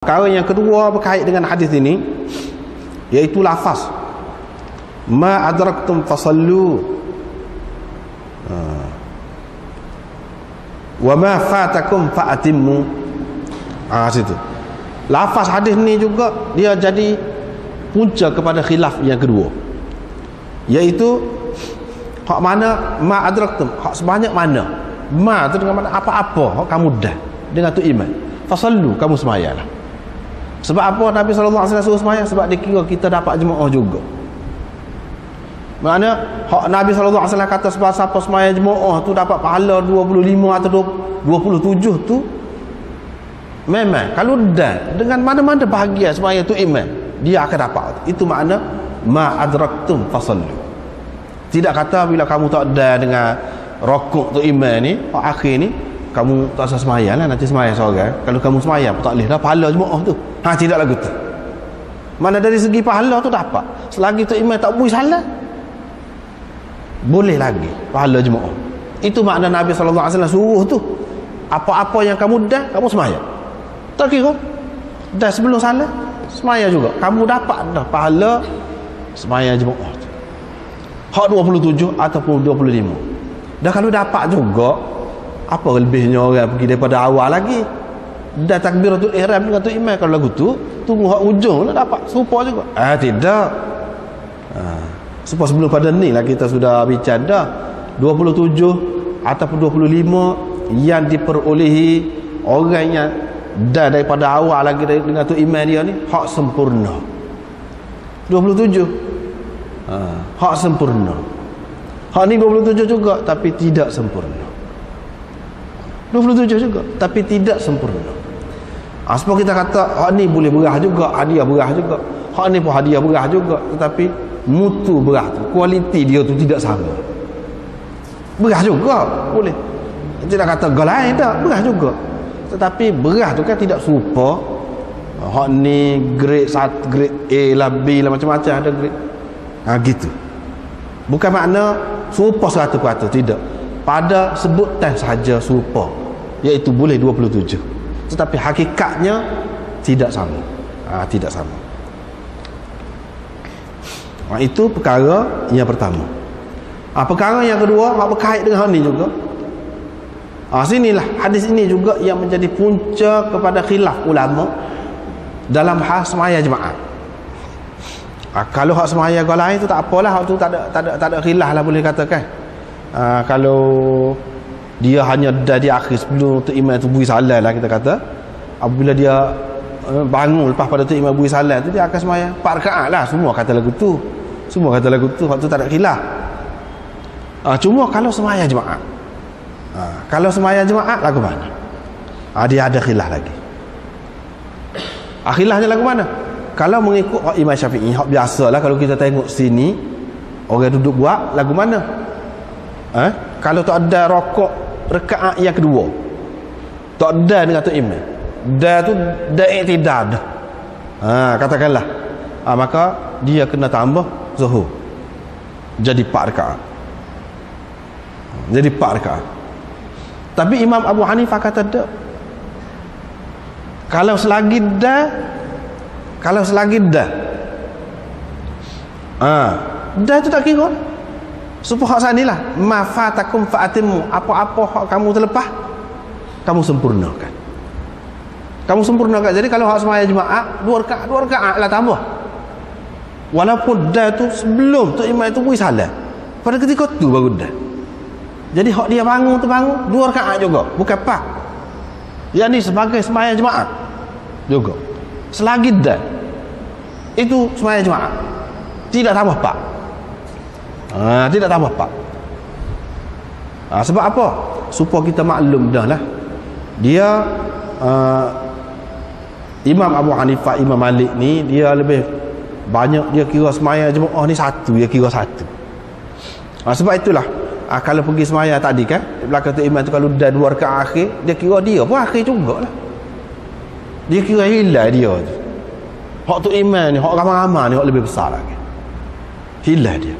Perkara yang kedua berkait dengan hadis ini, iaitu lafaz ma adraktum fasallu wa ma fatakum fa'atimmu. Situ lafaz hadis ni juga dia jadi punca kepada khilaf yang kedua, iaitu hak mana ma adraktum, hak sebanyak mana. Ma tu dengan mana apa-apa hak kamu dah dengan tu iman, fasallu, kamu semayalah. Sebab apa Nabi SAW suruh sembahyang? Sebab dia kira kita dapat jemaah juga. Maknanya hak Nabi SAW kata sebab siapa sembahyang jemaah tu dapat pahala 25 atau 27 tu, memang kalau dah dengan mana-mana bahagia sembahyang tu iman, dia akan dapat. Itu makna ma adraktum fasallu. Tidak kata bila kamu tak ada dengan rokok tu iman ni, hak akhir ni kamu tak usah semayang lah, nanti semayang seorang. Kalau kamu semayang tak boleh dah pahala jemaah tu. Tidak lagu tu. Mana dari segi pahala tu dapat, selagi tu imam tak buih salah, boleh lagi pahala jemaah. Itu makna Nabi SAW suruh tu. Apa-apa yang kamu dah, kamu semayang. Tak kira dah sebelum salah, semayang juga, kamu dapat dah pahala semayang jemaah tu. Hak 27 ataupun 25. Dah kalau dapat juga, apa lebihnya orang pergi daripada awal lagi? Dah takbiratul ihram dengan tu imam, kalau lagu tu tunggu hak ujung lah dapat serupa juga. Tidak. Sebab sebelum pada ni lah kita sudah bincang dah 27 ataupun 25 yang diperolehi orang yang dah daripada awal lagi dengan tu imam dia ni, hak sempurna 27. Hak sempurna. Hak ni 27 juga tapi tidak sempurna. 27 juga tapi tidak sempurna. Sebab kita kata hak ni boleh berah juga, hadiah berah juga. Hak ni pun hadiah berah juga, tetapi mutu berah tu, kualiti dia tu tidak sama. Berah juga boleh. Tidak kata galai tak, berah juga. Tetapi berah tu kan tidak serupa. Hak ni grade 1, grade A lah, B lah, macam-macam ada grade. Gitu. Bukan makna serupa 100%, tidak. Pada sebutan sahaja serupa, iaitu boleh 27, tetapi hakikatnya tidak sama. Tidak sama. Itu perkara yang pertama. Perkara yang kedua hak berkait dengan hal ni juga. Sinilah hadis ini juga yang menjadi punca kepada khilaf ulama dalam hal semaya jemaah. Kalau hak semaya golai itu tak apalah, hak tu tak ada khilaf lah, boleh katakan. Kalau dia hanya dah di akhir sebelum tu imam tu bui salat lah, kita kata apabila dia bangun lepas pada tu imam bui salat tu, dia akan sembahyang 4 rakaat lah. Semua kata lagu tu, hak tu tak ada khilaf. Cuma kalau sembahyang jemaah, kalau sembahyang jemaah lagu mana? Dia ada khilaf lagi. Khilafnya lagu mana? Kalau mengikut Imam Syafi'i, hak biasalah kalau kita tengok sini orang duduk buat lagu mana? Kalau tak ada rokok rakaat yang kedua, tak ada dengan tu imam, dah tu dah iktidal dah, katakanlah, maka dia kena tambah zuhur jadi 4 rakaat. Jadi 4 rakaat. Tapi Imam Abu Hanifah kata tak. Kalau selagi dah dah tu tak kira. Supaya hak sanilah ma fatakum fa'atimmu, apa-apa hak kamu terlepas kamu sempurnakan. Jadi kalau hak sembahyang jemaah 2 rakaat lah tambah, walaupun dah tu sebelum tu imam tu bui salat, pada ketika tu baru dah. Jadi hak dia bangun 2 rakaat juga, bukan 4. Yang ni sebagai sembahyang jemaah juga. Selagi dah itu sembahyang jemaah, tidak tambah 4. Tidak tambah 4. Sebab apa? Supaya kita maklum dah lah. Dia Imam Abu Hanifah, Imam Malik ni, dia lebih banyak dia kira sembahyang jemaah ni satu, dia kira satu. Sebab itulah kalau pergi sembahyang tadi kan, di belakang tu imam tu kalau dah 2 rakaat akhir, dia kira dia pun akhir jugalah. Dia kira hilang dia tu. Hak tu imam ni, hak ramai-ramai ni, hak lebih besar lagi. Hilang dia.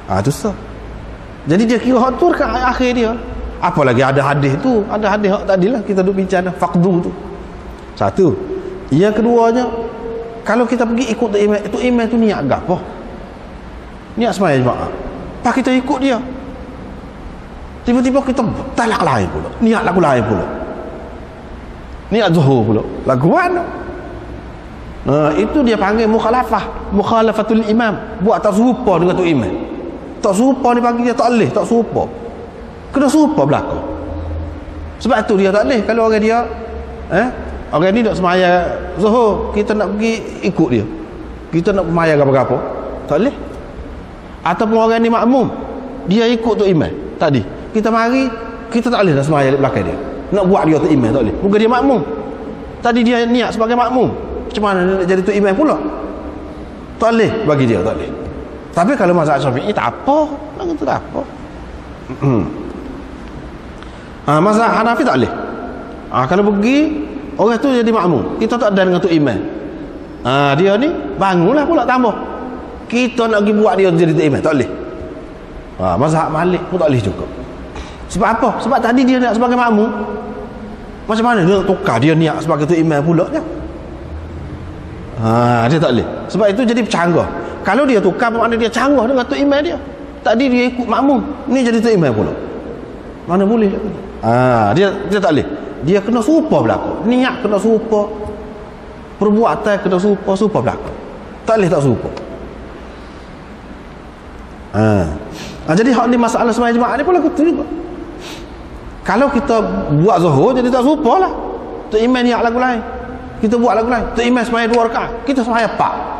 Itu sah. Jadi dia kira hak tu rakaat akhir dia. Apalagi ada hadis tu, ada hadis hak tadilah kita duk bincang faqdu tu. Satu. Yang keduanya, kalau kita pergi ikut tu imam tu niat gapo? Niat sembahyang jemaah. Pas kita ikut dia, tiba-tiba kita talak lain pula, niat lagu lain pula, niat zuhur pula, lagu mana? Itu dia panggil mukhalafatul imam, buat tak serupa dengan tu imam. Tak serupa dia panggil dia tak leh, tak serupa, kena serupa belakang. Sebab tu dia tak leh. Kalau orang dia orang ni nak semaya zuhur, kita nak pergi ikut dia, kita nak semaya apa-apa, tak leh. Ataupun orang ni makmum, dia ikut tu imam tadi, kita mari, kita tak boleh nak semaya di belakang dia, nak buat dia tu imam, tak boleh. Bukan dia makmum, tadi dia niat sebagai makmum, macam mana dia nak jadi tu imam pula? Tak boleh bagi dia, tak boleh. Tapi kalau mazhab Syafi'i tak apa, nak tak apa. Mazhab Hanafi tak boleh. Kalau pergi orang tu jadi makmum, kita tak ada dengan tu imam, dia ni bangunlah pula tambah, kita nak pergi buat dia jadi tu imam, tak boleh. Mazhab Malik pun tak boleh juga. Sebab apa? Sebab tadi dia niat sebagai makmum, macam mana dia nak tukar dia niat sebagai tu imam pula nya? Dia tak boleh. Sebab itu jadi bercanggah. Kalau dia tukar, makna dia canggah dengan tu imam dia. Tadi dia ikut makmum, ni jadi tu imam pula, mana boleh? Dia tak boleh. Dia kena serupa belakang, niat kena serupa, perbuatan kena serupa belakang, tak boleh tak serupa. Jadi hak ni masalah sembahyang jemaah ni pun lagu tu juga. Kalau kita buat zuhur jadi tak serupa lah, tu imam niat lagu lain, kita buat lagu lain, tu imam sembahyang 2 rakaat, kita sembahyang 4.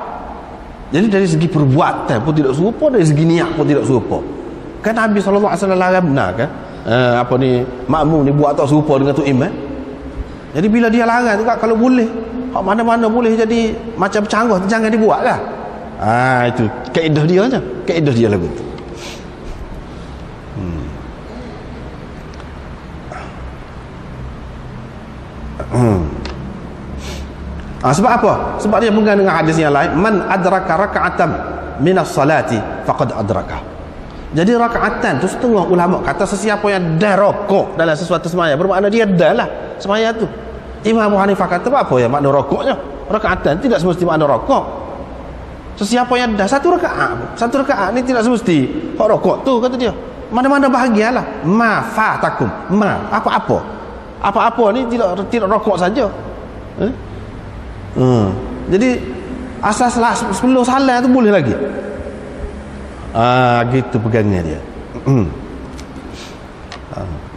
Jadi dari segi perbuatan pun tidak serupa, dari segi niat pun tidak serupa. Kan Nabi SAW larang benar kan, apa ni, makmum ni buat tak serupa dengan tu imam. Jadi bila dia larang tu, kalau boleh hak mana-mana boleh jadi macam bercanggah, jangan dibuat lah. Itu kaedah dia aja, kaedah dia lagu tu. Sebab apa? Sebab dia pegang dengan hadis yang lain, man adraka raka'atan minas salati faqad adraka. Jadi rakaatan tu setengah ulama kata sesiapa yang dah rokok dalam sesuatu sembahyang, bermakna dia dah lah sembahyang tu. Imam Abu Hanifah kata apa ya makna rokoknya? Rakaatan tidak semesti makna rokok. Sesiapa yang dah satu rakaat ni tidak semesti hak rokok tu, kata dia. Mana-mana bahagialah. Ma fatakum, apa-apa ni tidak rokok saja. Jadi asas sebelum salat tu boleh lagi. Gitu pegangnya dia.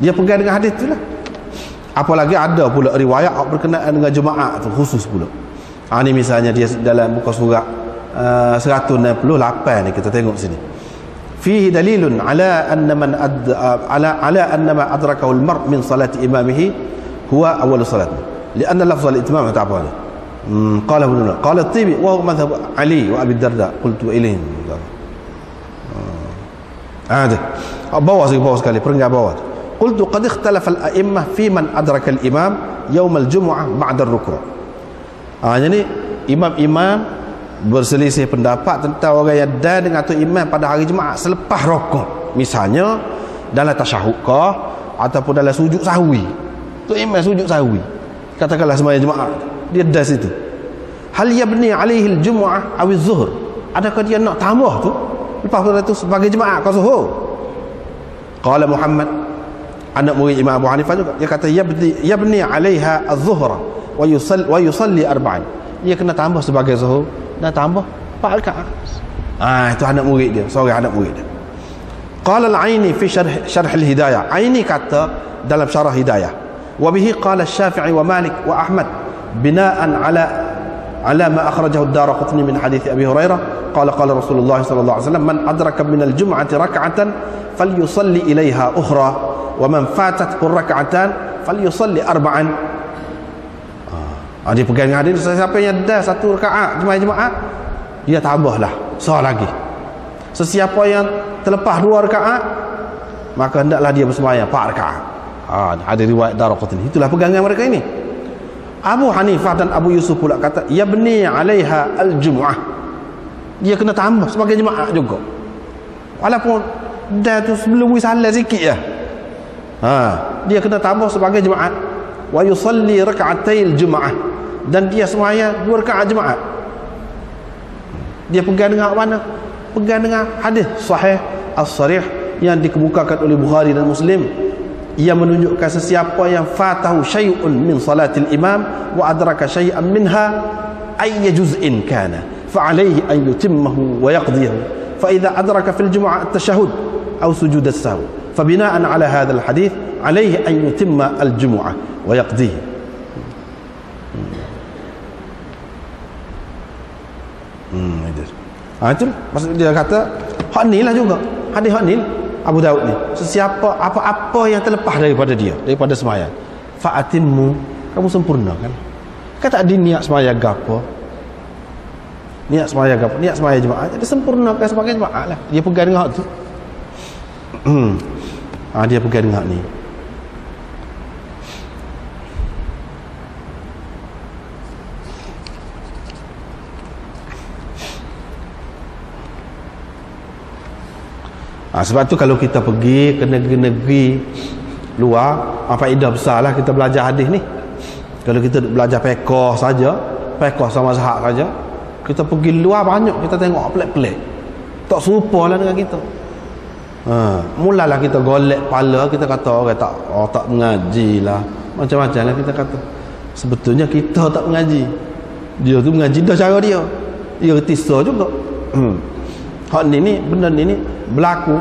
Dia pegang dengan hadis tu lah. Apalagi ada pula riwayat berkenaan dengan jemaah tu khusus pula. Ni misalnya dia dalam muka surat 168 ni, kita tengok sini. Fihi dalilun ala anna man ala anna ma adrakahu al-mar' min salati imamihi huwa awal salat. Lianna lafz al-itmam ta'bana. قال ابن نور قال الطيبي وهو مذهب علي وابي الدرداء قلت اليهم. bawah sekali perenggan bawah. Qultu qad ikhtalafa al-a'immah fi man adraka al-imam yaum al-jum'ah ba'da ar-ruku'. Jadi imam-imam berselisih pendapat tentang orang yang dah dengan tu imam pada hari Jumaat selepas rukuk. Misalnya dalam tasyahud kah ataupun dalam sujud sahwi. Tu imam sujud sahwi, katakanlah sembahyang Jumaat, dia dah situ. Hal yabni alaihi al-jum'ah aw az-zuhr, adakah dia nak tambah tu lepas tu sebagai jemaah ke zuhur? Qala Muhammad, anak murid Imam Abu Hanifah juga, dia kata yabni alaiha az-zuhra wa yusalli arba'an, dia kena tambah sebagai zuhur dan tambah 4 rakaat. Itu anak murid dia, seorang anak murid dia. Qala al-Aini fi syarh al-Hidayah, Aini kata dalam syarah Hidayah, wa bihi qala Syafi'i wa Malik wa Ahmad bina'an ala ma akhrajahu ad-Daraqutni min hadits Abi Hurairah qala Rasulullah sallallahu alaihi wasallam man adraka min al-jum'ati rak'atan falyusalli ilaiha ukhra wa man fatathu rak'atan falyusalli arba'an. Dia pegang hadis, siapa yang dah 1 rakaat jemaah dia tambahlah seorang lagi. Sesiapa yang terlepas 2 rakaat maka hendaklah dia bersembahyang 4 rakaat. Ada riwayat Daraqutni. Itulah pegangan mereka ini. Abu Hanifah dan Abu Yusuf pula kata yabni 'alaiha al-jum'ah, dia kena tambah sebagai jemaah juga, walaupun dah tu sebelum salat sikit ya. Dia kena tambah sebagai jemaah wa yusalli rak'atail jum'ah, dan dia sembahyang 2 rakaat Jumaat. Dia pegang dengan mana? Pegang dengan hadis sahih as-sarih yang dikemukakan oleh Bukhari dan Muslim, yang menunjukkan sesiapa yang fatahu syai'un min salatil imam wa adraka syai'an minha ayya juz'in kana fa alayhi an yutimmahu wa yaqdiyahu fa idza adraka fil jumu'ah at-tashahhud aw sujud as-sahw fa bina'an ala hadha al-hadith alayhi an yutimma al-jumu'ah wa yaqdihi. Itu maksud dia kata hak ni lah juga hadis hak ni Abu Daud ni, sesiapa apa-apa yang terlepas daripada dia, daripada sembahyang, fa'atimmu, kamu sempurnakan. Kan tak ada niat sembahyang gapo, niat sembahyang jemaah, jadi sempurnakan sebagai jemaah lah. Dia pegang dengan hak tu. Dia pegang dengan hak ni. Sebab tu kalau kita pergi ke negeri-negeri luar, faedah besar lah kita belajar hadis ni. Kalau kita belajar fiqh saja, fiqh sama mazhab saja, kita pergi luar banyak kita tengok pelik-pelik, tak serupa lah dengan kita. Mulalah kita golek kepala, kita kata orang tak mengaji lah, macam-macam lah kita kata. Sebetulnya kita tak mengaji, dia tu mengaji dah cara dia tisa juga. Hak ni benda ni berlaku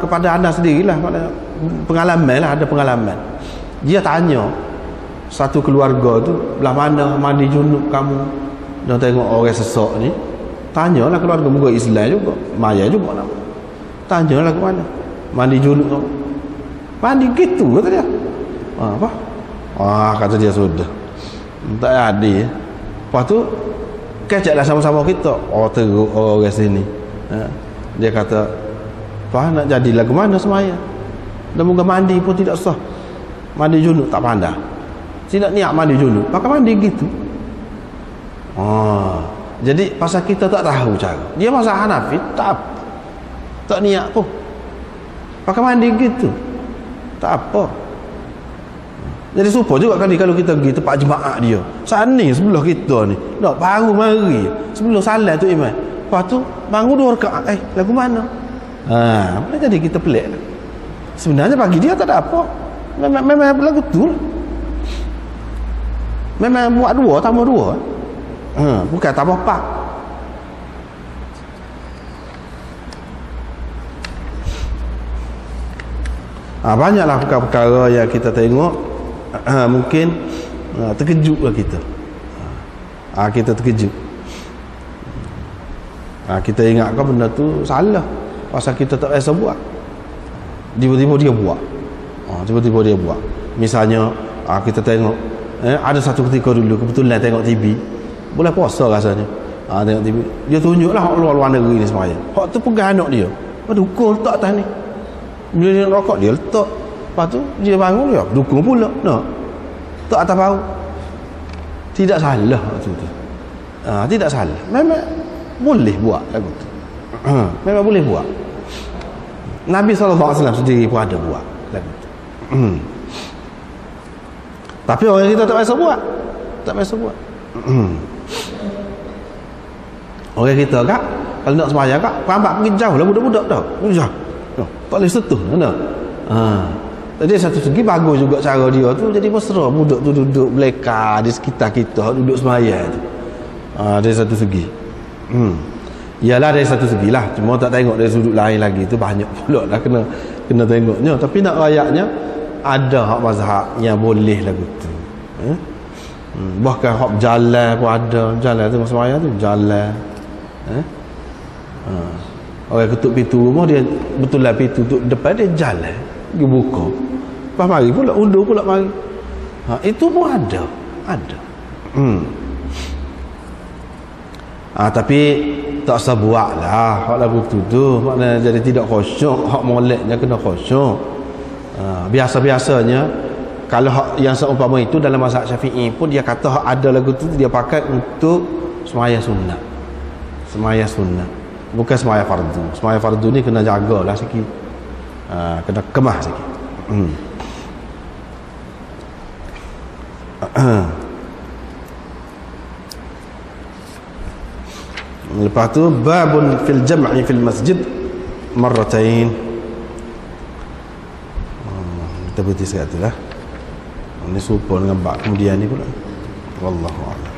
kepada anda sendirilah, pengalaman lah, ada pengalaman. Dia tanya satu keluarga tu, belah mana mandi junub kamu? Dia tengok orang sesak ni, tanyalah keluarga muka Islam juga, maya juga nak. Tanyalah ke mana mandi junub kamu? Mandi gitu kata dia. Apa? Kata dia sudah tak ada. Lepas tu kecaklah sama-sama kita. Teruk orang sini. Dia kata, "Pak nak jadi lagu mana semaya? Dan muka mandi pun tidak sah. Mandi junub tak pandai. Tidak niat mandi junub, pakai mandi gitu." Jadi pasal kita tak tahu cara. Dia mazhab Hanafi tak niat pun. Pakai mandi gitu. Tak apa. Jadi supaya juga kali kalau kita pergi tempat jemaah dia, saat ni sebelah kita ni nak baru mari sebelum salat tu imam, lepas tu bangun 2 rakaat, lagu mana? Boleh jadi kita pelik lah. Sebenarnya bagi dia tak ada apa, memang lagu tu lah. Memang buat 2 tambah 2, bukan tambah 4. Banyaklah perkara-perkara yang kita tengok, mungkin terkejutlah kita. Kita terkejut. Kita ingatkan benda tu salah pasal kita tak biasa buat. Tiba-tiba dia buat. Misalnya kita tengok ada satu ketika dulu kebetulan tengok TV, boleh puasa rasanya. Tengok TV, dia tunjuklah hak luar-luar negeri ni semuanya. Hak tu pegang anak dia, dukung letak atas ni. Bila dia rokok dia letak, lepas tu dia bangun dia dukung pula, tak atas bau. Tidak salah tu. Tidak salah, memang boleh buat lagu tu. Memang boleh buat. Nabi SAW sendiri pun ada buat lagu tu. Tapi orang kita tak biasa buat. Orang kita kak, kalau nak sembahyang kak, rambat pergi jauh lah budak-budak dah. Jauh. Tak boleh sentuh, mana? Jadi satu segi bagus juga cara dia tu, jadi mesra budak tu duduk beleka di sekitar kita, duduk sembahyang tu. Dari satu segi. Yalah dari satu segi lah, cuma tak tengok dari sudut lain lagi tu banyak pula lah kena tengoknya. Tapi nak rayaknya ada hak mazhab yang boleh lagu tu. Bahkan hak jalan pun ada, jalan tu sembahyang tu jalan. Orang ketuk pintu rumah dia, betul lah pintu tu depan dia jalan, dia buka. Lepas mari pula undur pula mari. Itu pun ada. Tapi tak usah buat lah hak lagu tu maknanya jadi tidak khusyuk. Hak moleknya kena khusyuk. Biasa-biasanya kalau hak yang seumpama itu dalam mazhab Syafi'i pun dia kata hak ada lagu tu dia pakai untuk sembahyang sunat, bukan sembahyang fardu. Sembahyang fardu ni kena jagalah sikit, kena kemah sikit. Lepas tu babun fil jam'i fil masjid marratain. Kita berhenti sekat tu lah. Ini serupa dengan bab kemudian ni pula. Wallahu a'lam.